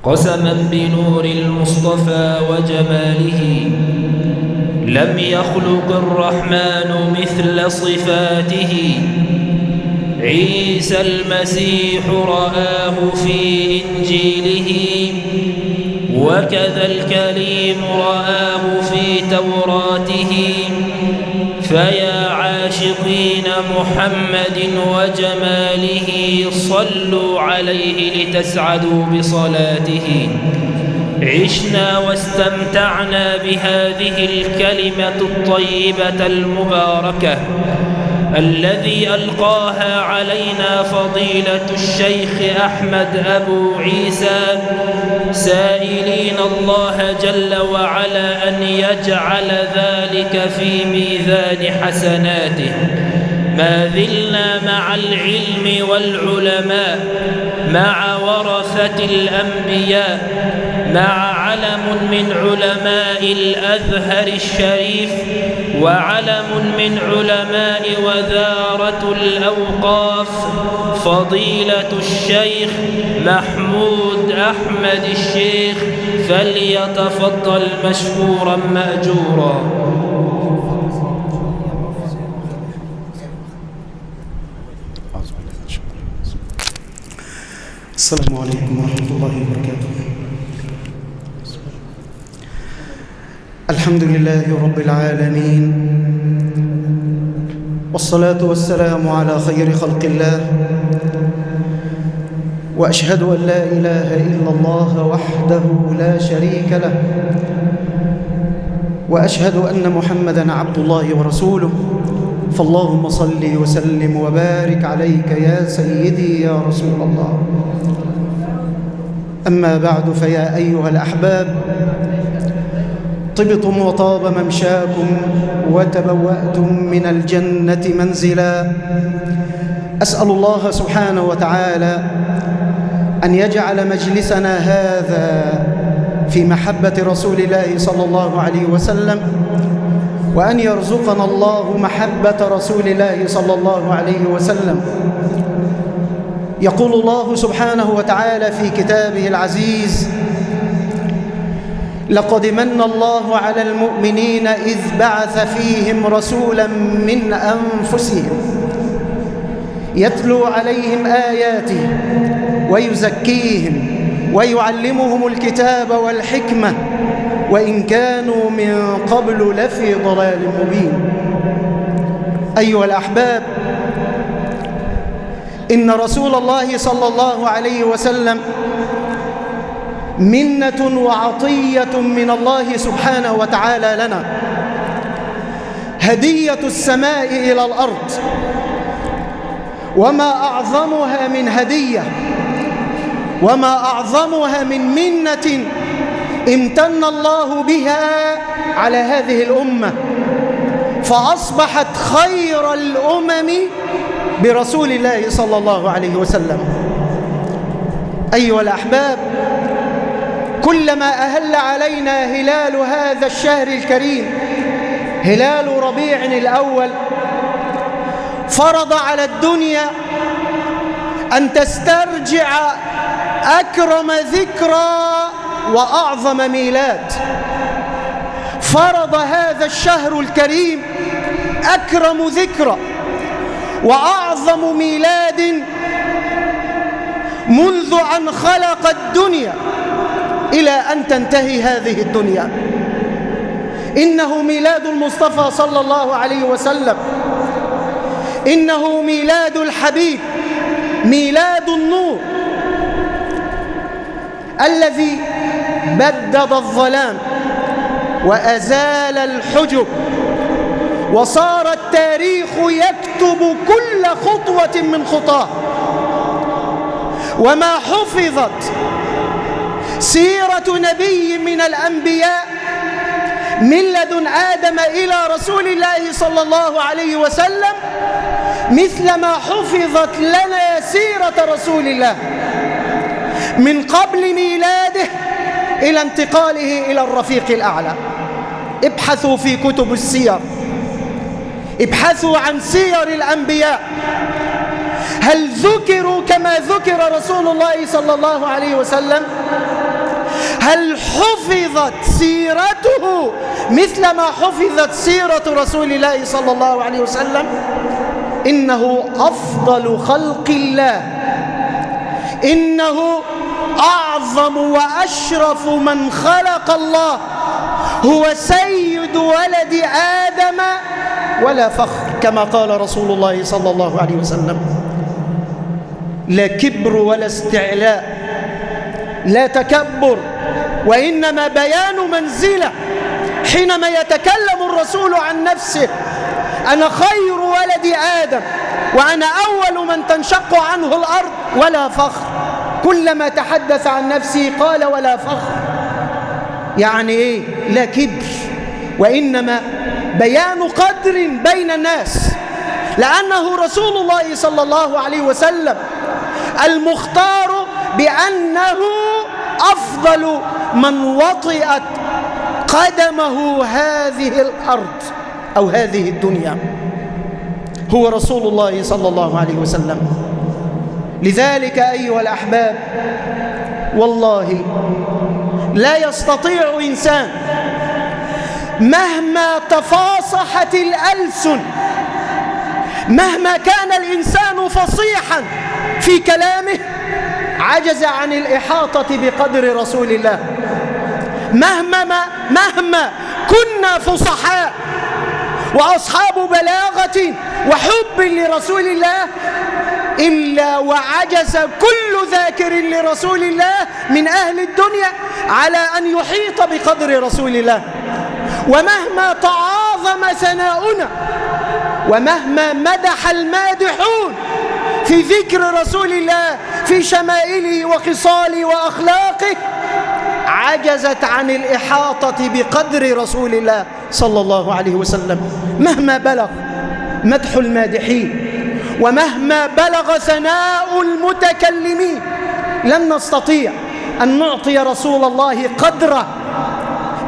قسما بنور المصطفى وجماله لم يخلق الرحمن مثل صفاته. عيسى المسيح رآه في إنجيله، وكذا الكليم رآه في توراته. فيا عاشقين محمد وجماله صلوا عليه لتسعدوا بصلاته. عشنا واستمتعنا بهذه الكلمة الطيبة المباركة الذي ألقاها علينا فضيلة الشيخ أحمد أبو عيسى، سائلين الله جل وعلا أن يجعل ذلك في ميزان حسناته. ما زلنا مع العلم والعلماء، مع ورثة الأنبياء، مع علم من علماء الأزهر الشريف، وعلم من علماء وزارة الأوقاف، فضيلة الشيخ محمود أحمد الشيخ، فليتفضل مشكورا مأجورا. السلام عليكم ورحمة الله وبركاته. الحمد لله رب العالمين، والصلاة والسلام على خير خلق الله، وأشهد أن لا إله إلا الله وحده لا شريك له، وأشهد أن محمدًا عبد الله ورسوله. فاللهم صل وسلم وبارك عليك يا سيدي يا رسول الله. أما بعد، فيا أيها الأحباب، طبتم وطاب ممشاكم وتبوأتم من الجنة منزلا. أسأل الله سبحانه وتعالى أن يجعل مجلسنا هذا في محبة رسول الله صلى الله عليه وسلم، وأن يرزقنا الله محبة رسول الله صلى الله عليه وسلم. يقول الله سبحانه وتعالى في كتابه العزيز: لقد من الله على المؤمنين إذ بعث فيهم رسولا من أنفسهم يتلو عليهم آياته ويزكيهم ويعلمهم الكتاب والحكمة وإن كانوا من قبل لفي ضلال مبين. أيها الأحباب، إن رسول الله صلى الله عليه وسلم منة وعطية من الله سبحانه وتعالى لنا، هدية السماء إلى الأرض، وما أعظمها من هدية، وما أعظمها من منة امتن الله بها على هذه الأمة، فأصبحت خير الأمم برسول الله صلى الله عليه وسلم. أيها الأحباب، كلما أهل علينا هلال هذا الشهر الكريم، هلال ربيع الأول، فرض على الدنيا أن تسترجع أكرم ذكرى وأعظم ميلاد. فرض هذا الشهر الكريم أكرم ذكرى وأعظم ميلاد منذ أن خلق الدنيا إلى أن تنتهي هذه الدنيا. إنه ميلاد المصطفى صلى الله عليه وسلم، إنه ميلاد الحبيب، ميلاد النور الذي بدد الظلام وأزال الحجب، وصار التاريخ يكتب كل خطوة من خطاه. وما حفظت سيرة نبي من الأنبياء من لدن آدم إلى رسول الله صلى الله عليه وسلم مثل ما حفظت لنا سيرة رسول الله من قبل ميلاده إلى انتقاله إلى الرفيق الأعلى. ابحثوا في كتب السير، ابحثوا عن سير الأنبياء، هل ذكروا كما ذكر رسول الله صلى الله عليه وسلم؟ هل حفظت سيرته مثل ما حفظت سيرة رسول الله صلى الله عليه وسلم؟ إنه أفضل خلق الله، إنه أعظم وأشرف من خلق الله، هو سيد ولد آدم ولا فخر، كما قال رسول الله صلى الله عليه وسلم. لا كبر ولا استعلاء، لا تكبر، وإنما بيان منزلة. حينما يتكلم الرسول عن نفسه: أنا خير ولد آدم وأنا أول من تنشق عنه الأرض ولا فخر، كلما تحدث عن نفسه قال ولا فخر. يعني إيه؟ لا كبر، وإنما بيان قدر بين الناس، لأنه رسول الله صلى الله عليه وسلم المختار بأنه أفضل من وطئت قدمه هذه الأرض أو هذه الدنيا، هو رسول الله صلى الله عليه وسلم. لذلك أيها الأحباب، والله لا يستطيع إنسان مهما تفاصحت الألسن، مهما كان الإنسان فصيحا في كلامه، عجز عن الإحاطة بقدر رسول الله. مهما كنا فصحاء وأصحاب بلاغة وحب لرسول الله، إلا وعجز كل ذاكر لرسول الله من أهل الدنيا على أن يحيط بقدر رسول الله. ومهما تعاظم ثناؤنا، ومهما مدح المادحون في ذكر رسول الله في شمائله وخصاله وأخلاقه، عجزت عن الإحاطة بقدر رسول الله صلى الله عليه وسلم. مهما بلغ مدح المادحين ومهما بلغ ثناء المتكلمين، لن نستطيع أن نعطي رسول الله قدره،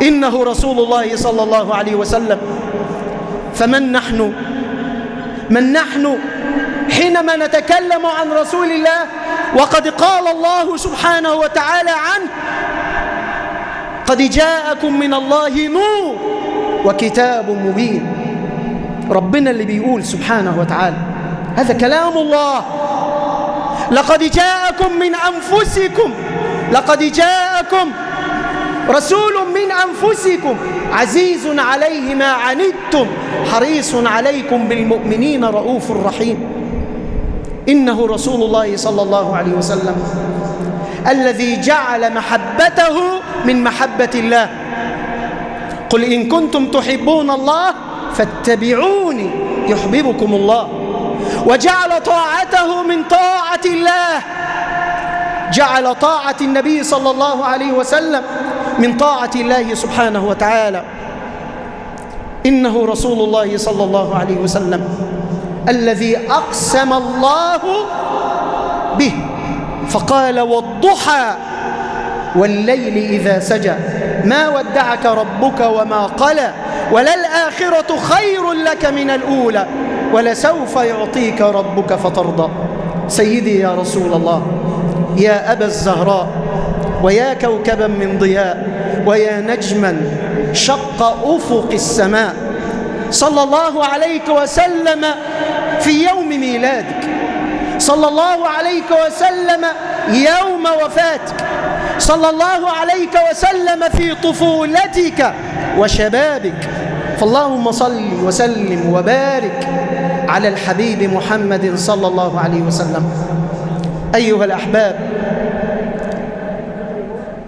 إنه رسول الله صلى الله عليه وسلم. فمن نحن؟ من نحن حينما نتكلم عن رسول الله وقد قال الله سبحانه وتعالى عنه: قد جاءكم من الله نور وكتاب مبين. ربنا اللي بيقول سبحانه وتعالى، هذا كلام الله: لقد جاءكم من أنفسكم، لقد جاءكم رسول من أنفسكم عزيز عليه ما عنتم حريص عليكم بالمؤمنين رؤوف رحيم. إنه رسول الله صلى الله عليه وسلم الذي جعل محبته من محبة الله. قل إن كنتم تحبون الله فاتبعوني يحببكم الله. وجعل طاعته من طاعة الله، جعل طاعة النبي صلى الله عليه وسلم من طاعة الله سبحانه وتعالى. إنه رسول الله صلى الله عليه وسلم الذي أقسم الله به فقال: والضحى والليل إذا سجى ما ودعك ربك وما قلى وللآخرة خير لك من الأولى ولسوف يعطيك ربك فترضى. سيدي يا رسول الله، يا أبا الزهراء، ويا كوكبا من ضياء، ويا نجما شق أفق السماء، صلى الله عليك وسلم في يوم ميلادك، صلى الله عليك وسلم يوم وفاتك، صلى الله عليك وسلم في طفولتك وشبابك. فاللهم صل وسلم وبارك على الحبيب محمد صلى الله عليه وسلم. أيها الأحباب،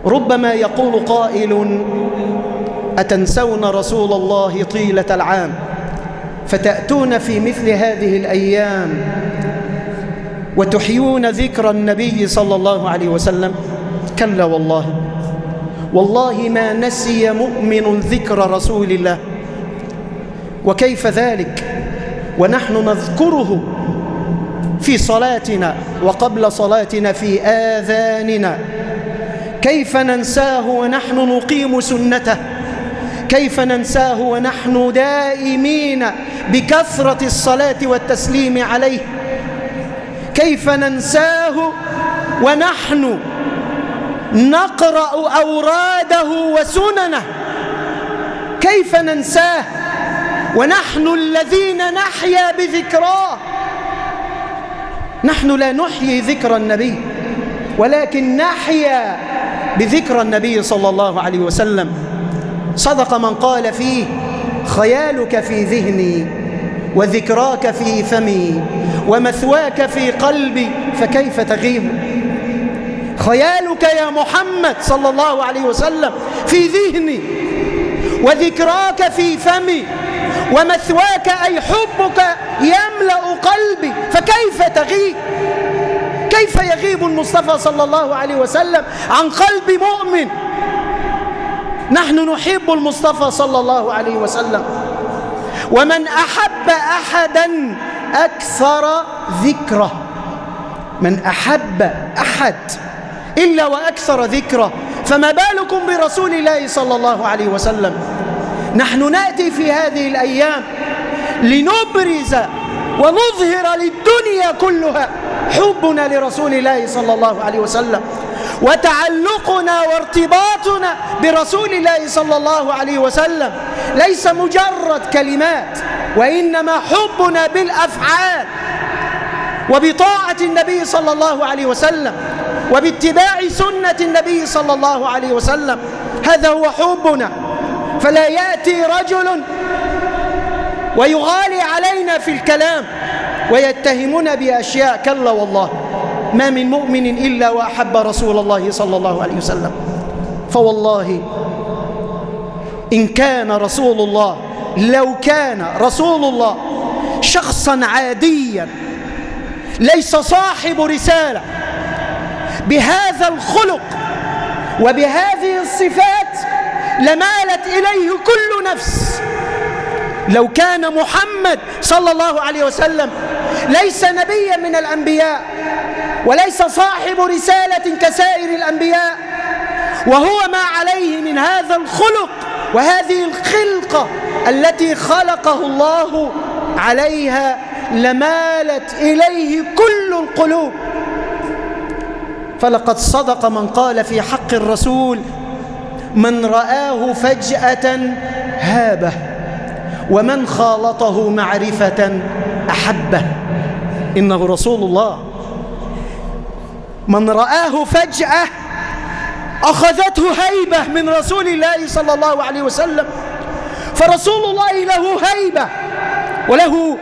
ربما يقول قائل: أتنسون رسول الله طيلة العام فتأتون في مثل هذه الأيام وتحيون ذكر النبي صلى الله عليه وسلم؟ كلا والله ما نسي مؤمن ذكر رسول الله. وكيف ذلك ونحن نذكره في صلاتنا وقبل صلاتنا في آذاننا؟ كيف ننساه ونحن نقيم سنته؟ كيف ننساه ونحن دائمين بكثرة الصلاة والتسليم عليه؟ كيف ننساه ونحن نقرأ أوراده وسننه، كيف ننساه ونحن الذين نحيا بذكراه؟ نحن لا نحيي ذكر النبي، ولكن نحيا بذكر النبي صلى الله عليه وسلم. صدق من قال فيه: خيالك في ذهني وذكراك في فمي ومثواك في قلبي فكيف تغيب. خيالك يا محمد صلى الله عليه وسلم في ذهني، وذكراك في فمي، ومثواك أي حبك يملأ قلبي فكيف تغيب. كيف يغيب المصطفى صلى الله عليه وسلم عن قلب مؤمن؟ نحن نحب المصطفى صلى الله عليه وسلم، ومن أحب أحدا أكثر ذكره. من أحب أحد إلا وأكثر ذكره، فما بالكم برسول الله صلى الله عليه وسلم؟ نحن نأتي في هذه الأيام لنبرز ونظهر للدنيا كلها حبنا لرسول الله صلى الله عليه وسلم، وتعلقنا وارتباطنا برسول الله صلى الله عليه وسلم ليس مجرد كلمات، وإنما حبنا بالأفعال وبطاعة النبي صلى الله عليه وسلم وباتباع سنة النبي صلى الله عليه وسلم. هذا هو حبنا. فلا يأتي رجل ويغالي علينا في الكلام ويتهمنا بأشياء، كلا والله، ما من مؤمن إلا وأحب رسول الله صلى الله عليه وسلم. فوالله إن كان رسول الله، لو كان رسول الله شخصا عاديا ليس صاحب رسالة بهذا الخلق وبهذه الصفات لمالت إليه كل نفس. لو كان محمد صلى الله عليه وسلم ليس نبيا من الأنبياء وليس صاحب رسالة كسائر الأنبياء، وهو ما عليه من هذا الخلق وهذه الخلقة التي خلقه الله عليها، لمالت إليه كل القلوب. فلقد صدق من قال في حق الرسول: من رآه فجأة هابه، ومن خالطه معرفة أحبه. إنه رسول الله. من رآه فجأة أخذته هيبة من رسول الله صلى الله عليه وسلم. فرسول الله له هيبة وله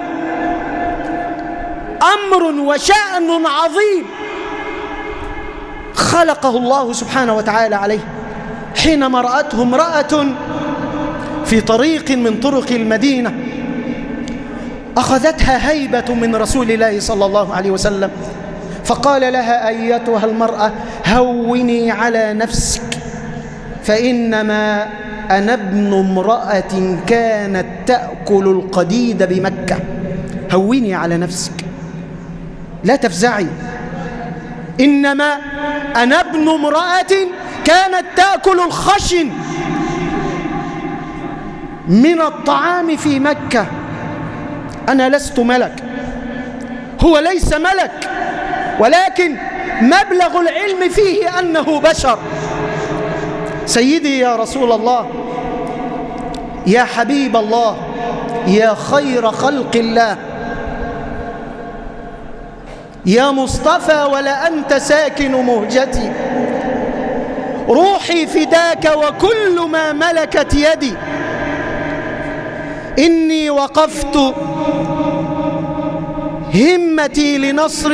أمر وشأن عظيم خلقه الله سبحانه وتعالى عليه. حينما رأته امرأة في طريق من طرق المدينة أخذتها هيبة من رسول الله صلى الله عليه وسلم، فقال لها: أيتها المرأة، هوني على نفسك، فإنما أنا ابن امرأة كانت تأكل القديد بمكة. هوني على نفسك، لا تفزعي، إنما أنا ابن امرأة كانت تأكل الخشن من الطعام في مكة. أنا لست ملك، هو ليس ملك، ولكن مبلغ العلم فيه أنه بشر. سيدي يا رسول الله، يا حبيب الله، يا خير خلق الله، يا مصطفى ولا أنت ساكن مهجتي، روحي فداك وكل ما ملكت يدي. إني وقفت همتي لنصر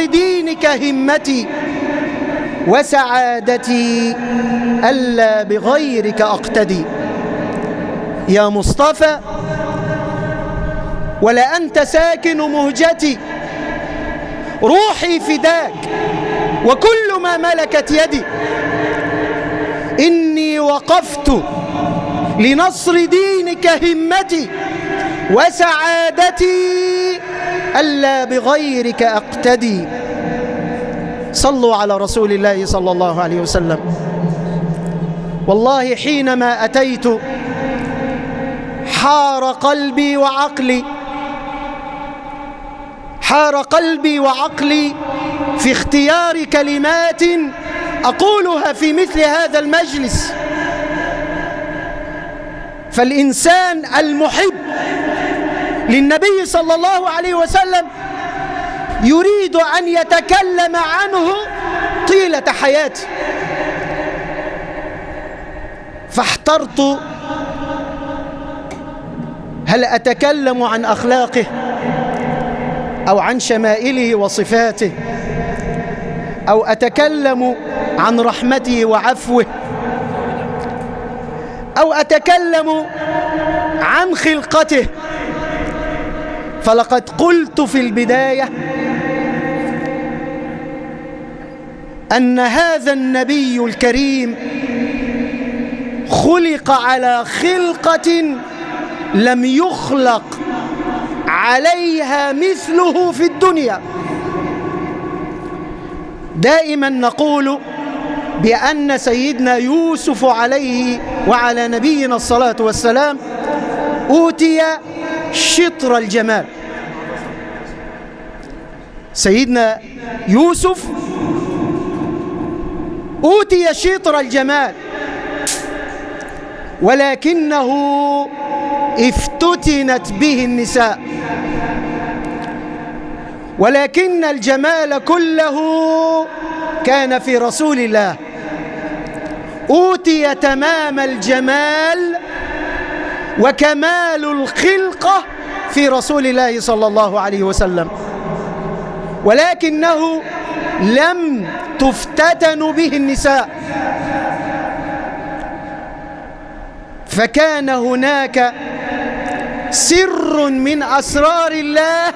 دينك همتي، وسعادتي ألا بغيرك أقتدي. يا مصطفى ولا أنت ساكن مهجتي، روحي فداك وكل ما ملكت يدي. إني وقفت لنصر دينك همتي، وسعادتي ألا بغيرك أقتدي. صلوا على رسول الله صلى الله عليه وسلم. والله حينما أتيت حار قلبي وعقلي حار قلبي وعقلي في اختيار كلمات أقولها في مثل هذا المجلس. فالإنسان المحب للنبي صلى الله عليه وسلم يريد أن يتكلم عنه طيلة حياته، فاحترت هل أتكلم عن أخلاقه أو عن شمائله وصفاته، أو أتكلم عن رحمته وعفوه، أو أتكلم عن خلقته. فلقد قلت في البداية أن هذا النبي الكريم خلق على خلقة لم يخلق عليها مثله في الدنيا. دائما نقول بأن سيدنا يوسف عليه وعلى نبينا الصلاة والسلام أوتي شطر الجمال. سيدنا يوسف أوتي شطر الجمال، ولكنه افتتنت به النساء، ولكن الجمال كله كان في رسول الله. أوتي تمام الجمال وكمال الخلقة في رسول الله صلى الله عليه وسلم، ولكنه لم تفتتن به النساء. فكان هناك سر من أسرار الله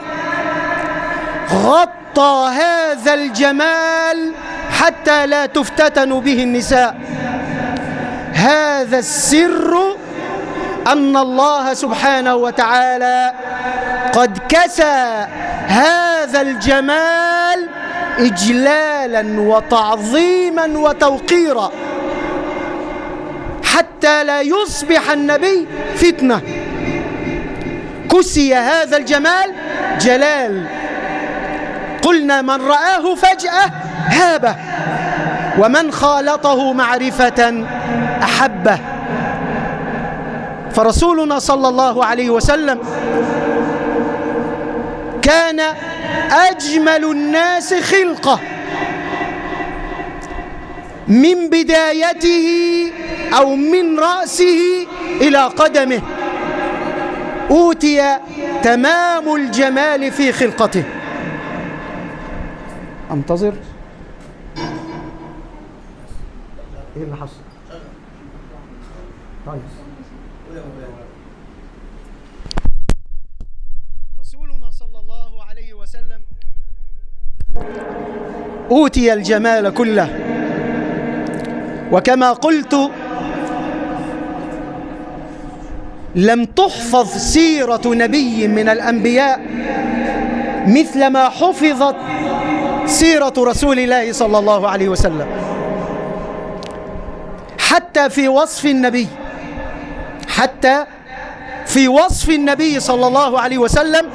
غطى هذا الجمال حتى لا تفتتن به النساء. هذا السر أن الله سبحانه وتعالى قد كسى هذا الجمال إجلالا وتعظيما وتوقيرا حتى لا يصبح النبي فتنة. كسي هذا الجمال جلال. قلنا من رآه فجأة هابه، ومن خالطه معرفة أحبه. فرسولنا صلى الله عليه وسلم كان أجمل الناس خلقة من بدايته أو من رأسه إلى قدمه. أوتي تمام الجمال في خلقته. أنتظر. إيه اللي حصل؟ طيب. رسولنا صلى الله عليه وسلم أوتي الجمال كله، وكما قلت لم تحفظ سيرة نبي من الأنبياء مثل ما حفظت سيرة رسول الله صلى الله عليه وسلم. حتى في وصف النبي صلى الله عليه وسلم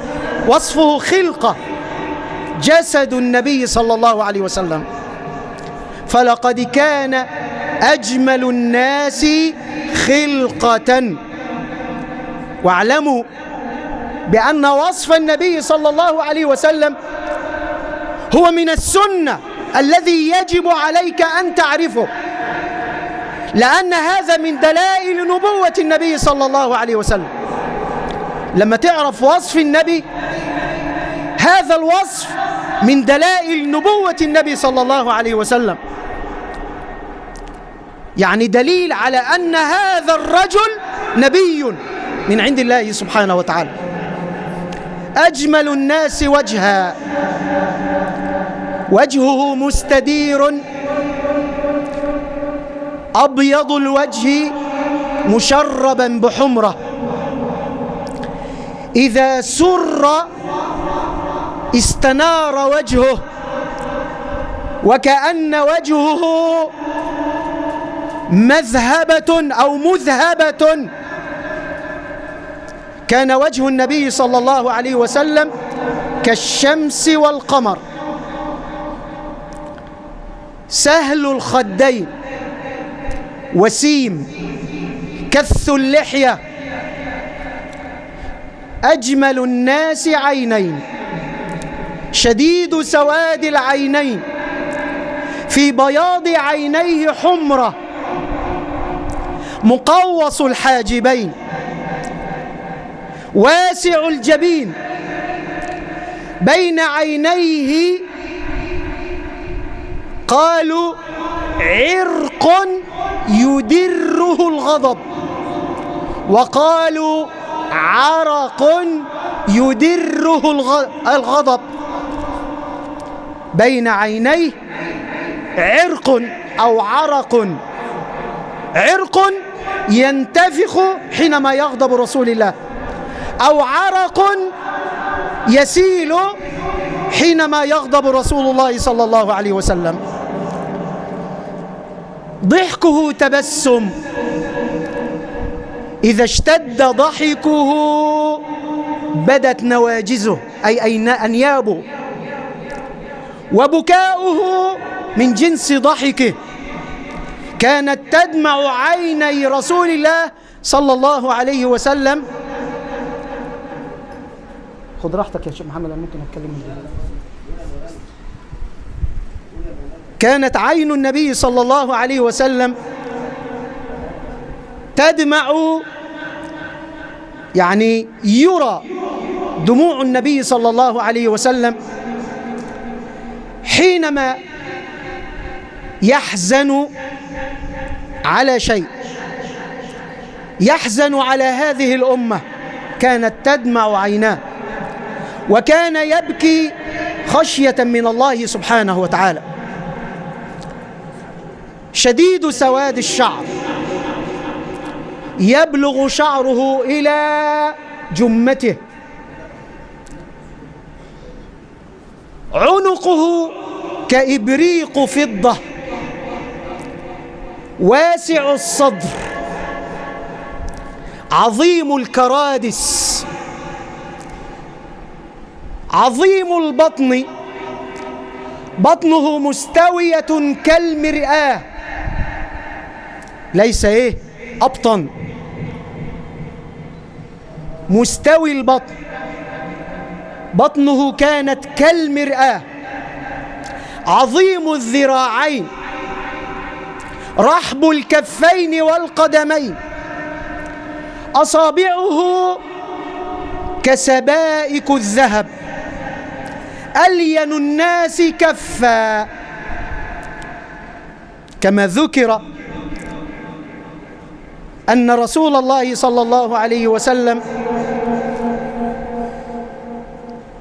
وصفه خلقة، جسد النبي صلى الله عليه وسلم. فلقد كان أجمل الناس خلقة. واعلموا بأن وصف النبي صلى الله عليه وسلم هو من السنة الذي يجب عليك أن تعرفه، لأن هذا من دلائل نبوة النبي صلى الله عليه وسلم. لما تعرف وصف النبي، هذا الوصف من دلائل نبوة النبي صلى الله عليه وسلم، يعني دليل على أن هذا الرجل نبي من عند الله سبحانه وتعالى. أجمل الناس وجها، وجهه مستدير أبيض الوجه مشربا بحمرة، إذا سر استنار وجهه وكأن وجهه مذهبة أو مذهبة. كان وجه النبي صلى الله عليه وسلم كالشمس والقمر، سهل الخدين، وسيم، كث اللحية، أجمل الناس عينين، شديد سواد العينين، في بياض عينيه حمرة، مقوص الحاجبين، واسع الجبين، بين عينيه قالوا عرق يدره الغضب، وقالوا عرق يدره الغضب. بين عينيه عرق أو عرق، عرق ينتفخ حينما يغضب رسول الله، أو عرق يسيل حينما يغضب رسول الله صلى الله عليه وسلم. ضحكه تبسم، إذا اشتد ضحكه بدت نواجزه أي أنيابه، وبكاؤه من جنس ضحكه، كانت تدمع عيني رسول الله صلى الله عليه وسلم. خذ راحتك يا شيخ محمد، أنا ممكن أتكلم من دلوقتي. كانت عين النبي صلى الله عليه وسلم تدمع، يعني يرى دموع النبي صلى الله عليه وسلم حينما يحزن على شيء، يحزن على هذه الأمة، كانت تدمع عيناه، وكان يبكي خشية من الله سبحانه وتعالى. شديد سواد الشعر، يبلغ شعره إلى جمته، عنقه كإبريق فضة، واسع الصدر، عظيم الكرادس، عظيم البطن، بطنه مستوية كالمرآة، ليس أبطن، مستوي البطن، بطنه كانت كالمرآة، عظيم الذراعين، رحب الكفين والقدمين، أصابعه كسبائك الذهب، ألين الناس كفا، كما ذكر أن رسول الله صلى الله عليه وسلم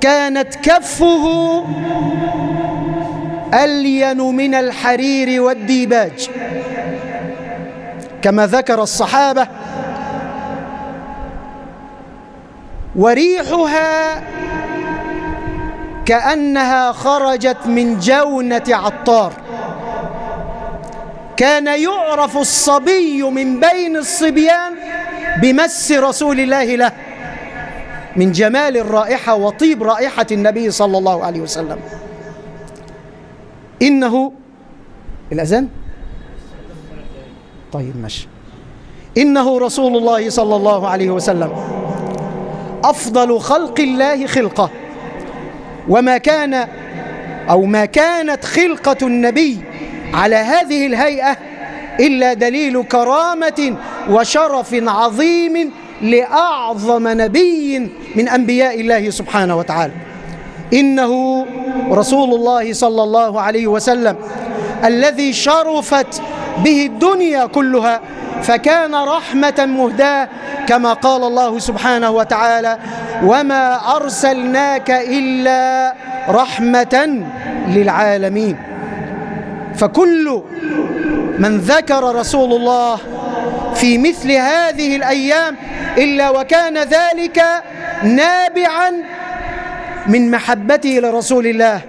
كانت كفه ألين من الحرير والديباج، كما ذكر الصحابة، وريحها كأنها خرجت من جونة عطار. كان يعرف الصبي من بين الصبيان بمس رسول الله له، من جمال الرائحة وطيب رائحة النبي صلى الله عليه وسلم. إنه الأذان؟ طيب ماشي. إنه رسول الله صلى الله عليه وسلم أفضل خلق الله خلقة، وما كان أو ما كانت خلقة النبي على هذه الهيئة إلا دليل كرامة وشرف عظيم لأعظم نبي من أنبياء الله سبحانه وتعالى. إنه رسول الله صلى الله عليه وسلم الذي شرفت به الدنيا كلها، فكان رحمة مهداة، كما قال الله سبحانه وتعالى: وما أرسلناك إلا رحمة للعالمين. فكل من ذكر رسول الله في مثل هذه الأيام إلا وكان ذلك نابعا من محبته لرسول الله،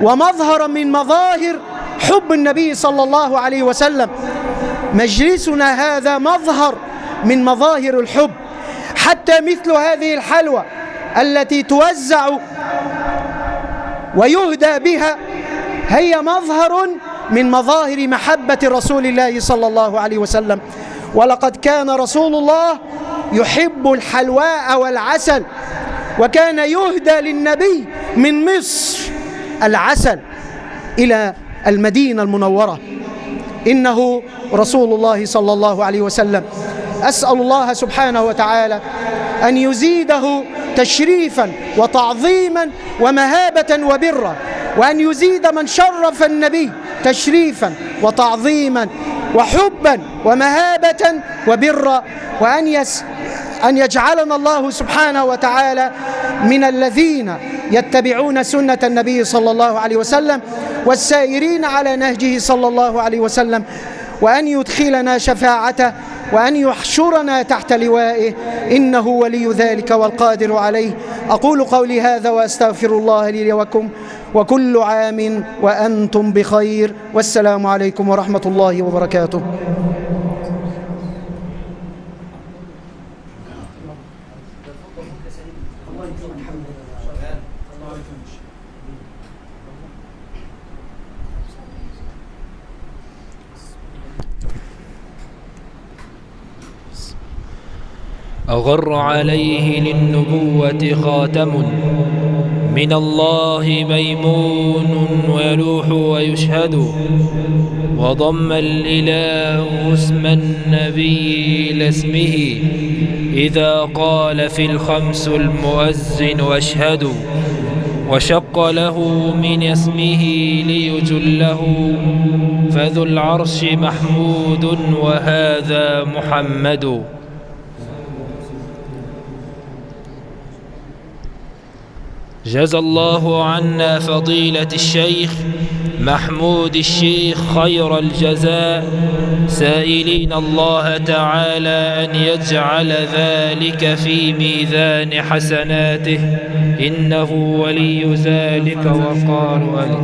ومظهرا من مظاهر حب النبي صلى الله عليه وسلم. مجلسنا هذا مظهر من مظاهر الحب، حتى مثل هذه الحلوى التي توزع ويهدى بها هي مظهر من مظاهر محبة رسول الله صلى الله عليه وسلم. ولقد كان رسول الله يحب الحلواء والعسل، وكان يهدى للنبي من مصر العسل إلى المدينة المنورة. إنه رسول الله صلى الله عليه وسلم. أسأل الله سبحانه وتعالى أن يزيده تشريفا وتعظيما ومهابة وبرا، وأن يزيد من شرف النبي تشريفا وتعظيما وحبا ومهابة وبرا، أن يجعلنا الله سبحانه وتعالى من الذين يتبعون سنة النبي صلى الله عليه وسلم والسائرين على نهجه صلى الله عليه وسلم، وأن يدخلنا شفاعته، وأن يحشرنا تحت لوائه، إنه ولي ذلك والقادر عليه. أقول قولي هذا وأستغفر الله لي ولكم، وكل عام وأنتم بخير، والسلام عليكم ورحمة الله وبركاته. أغر عليه للنبوة خاتم من الله ميمون ويلوح ويشهد، وضم الإله اسم النبي إلى اسمه إذا قال في الخمس المؤذن واشهد، وشق له من اسمه ليجله، فذو العرش محمود وهذا محمد. جزى الله عنا فضيلة الشيخ محمود الشيخ خير الجزاء، سائلين الله تعالى أن يجعل ذلك في ميزان حسناته، إنه ولي ذلك وقال